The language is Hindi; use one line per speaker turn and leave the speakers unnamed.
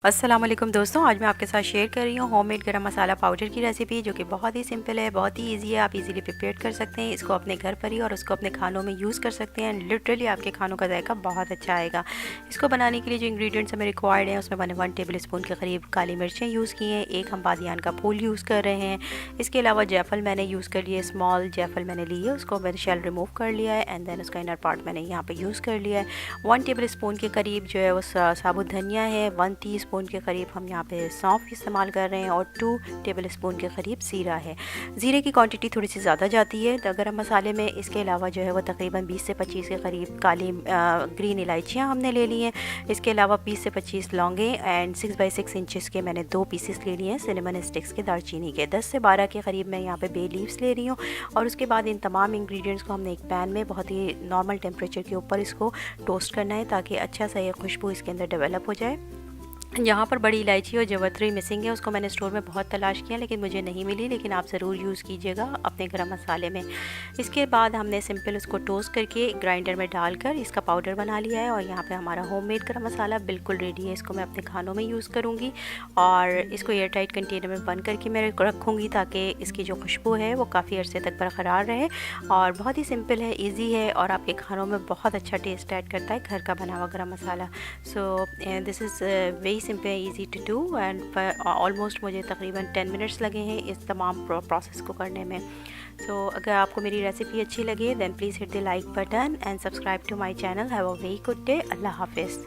अस्सलाम वालेकुम दोस्तों, आज मैं आपके साथ शेयर कर रही हूँ होममेड गरम मसाला पाउडर की रेसिपी, जो कि बहुत ही सिंपल है, बहुत ही इजी है। आप इजीली प्रिपेयर कर सकते हैं इसको अपने घर पर ही, और उसको अपने खानों में यूज़ कर सकते हैं। लिटरली आपके खानों का जायका बहुत अच्छा आएगा। इसको बनाने के लिए जो इंग्रेडिएंट्स हमें रिक्वायर्ड हैं, उसमें मैंने 1 टेबल स्पून के करीब काली मिर्चें यूज़ की हैं, एक हम बादियान का फूल यूज़ कर रहे हैं। इसके अलावा जायफल मैंने यूज़ कर लिए, स्मॉल जायफल मैंने ली है, उसको मैंने शेल रिमूव कर लिया है एंड देन उसका इनर पार्ट मैंने यहाँ पर यूज़ कर लिया है। 1 टेबल स्पून के करीब जो है वो साबुत धनिया है, 1 टीस्पून के करीब हम यहाँ पे सौंफ इस्तेमाल कर रहे हैं, और 2 टेबल स्पून के करीब ज़ीरा है। ज़ीरे की क्वांटिटी थोड़ी सी ज़्यादा जाती है गरम मसाले में। इसके अलावा जो है वो तकरीबन 20 से 25 के करीब काली ग्रीन इलायचियाँ हमने ले ली हैं। इसके अलावा 20 से 25 लौंगे एंड 6 बाई 6 इंचज़ के मैंने 2 पीसेस ले लिए हैं सिनेमन स्टिक्स के, दालचीनी के। 10 से 12 के करीब मैं यहाँ पे बे लीव्स ले रही हूँ। और उसके बाद इन तमाम इंग्रेडिएंट्स को हमने एक पैन में बहुत ही नॉर्मल टेम्परेचर के ऊपर इसको टोस्ट करना है, ताकि अच्छा सा ये खुशबू इसके अंदर डेवलप हो जाए। यहाँ पर बड़ी इलायची और जवैत्री मिसिंग है, उसको मैंने स्टोर में बहुत तलाश किया लेकिन मुझे नहीं मिली, लेकिन आप ज़रूर यूज़ कीजिएगा अपने गरम मसाले में। इसके बाद हमने सिंपल उसको टोस्ट करके ग्राइंडर में डालकर इसका पाउडर बना लिया है, और यहाँ पे हमारा होममेड गरम मसाला बिल्कुल रेडी है। इसको मैं अपने खानों में यूज़ करूँगी, और इसको एयर टाइट कंटेनर में बंद करके मैं रखूँगी, ताकि इसकी जो खुशबू है वो काफ़ी अर्से तक बरकरार रहे। और बहुत ही सिंपल है, ईजी है, और आपके खानों में बहुत अच्छा टेस्ट ऐड करता है घर का बना हुआ garam masala. So this is very simple, easy to do, and almost मुझे तकरीबन 10 मिनट्स लगे हैं इस तमाम प्रोसेस को करने में। सो अगर आपको मेरी रेसिपी अच्छी लगे then please hit the like button and subscribe to my channel. Have a very good day. अल्लाह हाफिज़।